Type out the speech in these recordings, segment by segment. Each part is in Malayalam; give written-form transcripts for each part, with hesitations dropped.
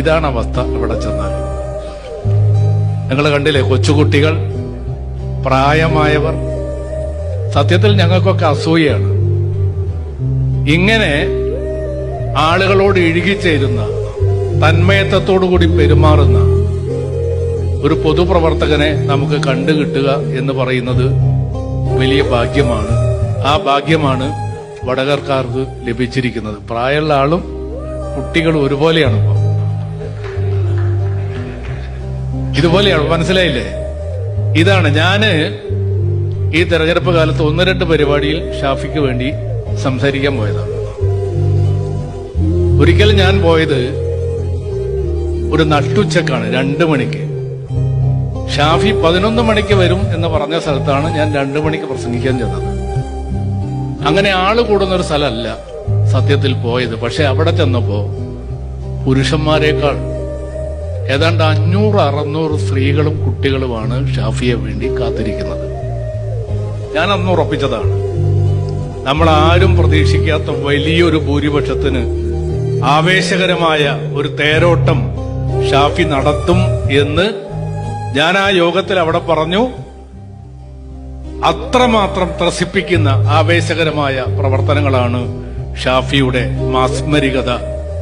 ഇതാണ് അവസ്ഥ ഇവിടെ ചെന്നാൽ. നിങ്ങൾ കണ്ടില്ലേ, കൊച്ചുകുട്ടികൾ, പ്രായമായവർ. സത്യത്തിൽ ഞങ്ങൾക്കൊക്കെ അസൂയാണ്. ഇങ്ങനെ ആളുകളോട് ഇഴുകിച്ചേരുന്ന, തന്മയത്വത്തോടുകൂടി പെരുമാറുന്ന ഒരു പൊതുപ്രവർത്തകനെ നമുക്ക് കണ്ടുകിട്ടുക എന്ന് പറയുന്നത് വലിയ ഭാഗ്യമാണ്. ആ ഭാഗ്യമാണ് വടകർക്കാർക്ക് ലഭിച്ചിരിക്കുന്നത്. പ്രായമുള്ള ആളും കുട്ടികളും ഒരുപോലെയാണ്. ഇപ്പൊ ഇതുപോലെയാണ്, മനസ്സിലായില്ലേ? ഇതാണ് ഞാന് ഈ തെരഞ്ഞെടുപ്പ് കാലത്ത് 1-2 പരിപാടിയിൽ ഷാഫിക്ക് വേണ്ടി സംസാരിക്കാൻ പോയതാണ്. ഒരിക്കൽ ഞാൻ പോയത് ഒരു നട്ടുച്ചക്കാണ്, 2 മണിക്ക്. ഷാഫി 11 മണിക്ക് വരും എന്ന് പറഞ്ഞ സ്ഥലത്താണ് ഞാൻ 2 മണിക്ക് പ്രസംഗിക്കാൻ ചെന്നത്. അങ്ങനെ ആള് കൂടുന്ന ഒരു സ്ഥലമല്ല സത്യത്തിൽ പോയത്. പക്ഷെ അവിടെ ചെന്നപ്പോ പുരുഷന്മാരെക്കാൾ ഏതാണ്ട് 500-600 സ്ത്രീകളും കുട്ടികളുമാണ് ഷാഫിയെ വേണ്ടി കാത്തിരിക്കുന്നത്. ഞാൻ അന്ന് ഉറപ്പിച്ചതാണ്, നമ്മൾ ആരും പ്രതീക്ഷിക്കാത്ത വലിയൊരു ഭൂരിപക്ഷത്തിന് ആവേശകരമായ ഒരു തേരോട്ടം ഷാഫി നടത്തും എന്ന് ഞാൻ ആ യോഗത്തിൽ അവിടെ പറഞ്ഞു. അത്രമാത്രം ത്രസിപ്പിക്കുന്ന ആവേശകരമായ പ്രവർത്തനങ്ങളാണ് ഷാഫിയുടെ മാസ്മരികത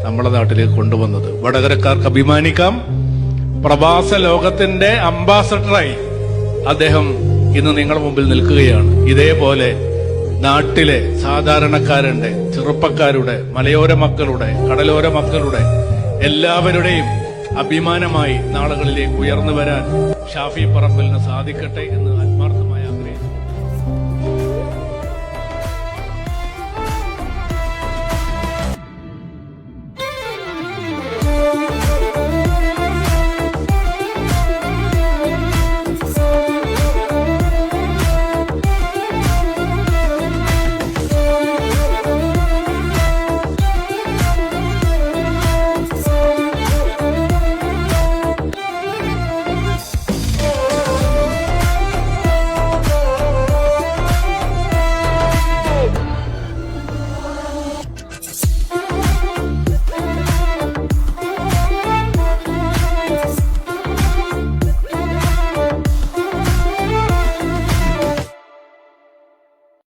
നമ്മുടെ നാട്ടിലേക്ക് കൊണ്ടുവന്നത്. വടകരക്കാർക്ക് അഭിമാനിക്കാം. പ്രവാസ ലോകത്തിന്റെ അംബാസഡറായി അദ്ദേഹം ഇന്ന് നിങ്ങളുടെ മുമ്പിൽ നിൽക്കുകയാണ്. ഇതേപോലെ നാട്ടിലെ സാധാരണക്കാരന്റെ, ചെറുപ്പക്കാരുടെ, മലയോര മക്കളുടെ, കടലോര മക്കളുടെ എല്ലാവരുടെയും അഭിമാനമായി നാളുകളിലേക്ക് ഉയർന്നു വരാൻ ഷാഫി പറമ്പലിന് സാധിക്കട്ടെ എന്ന് ആത്മാർത്ഥമായ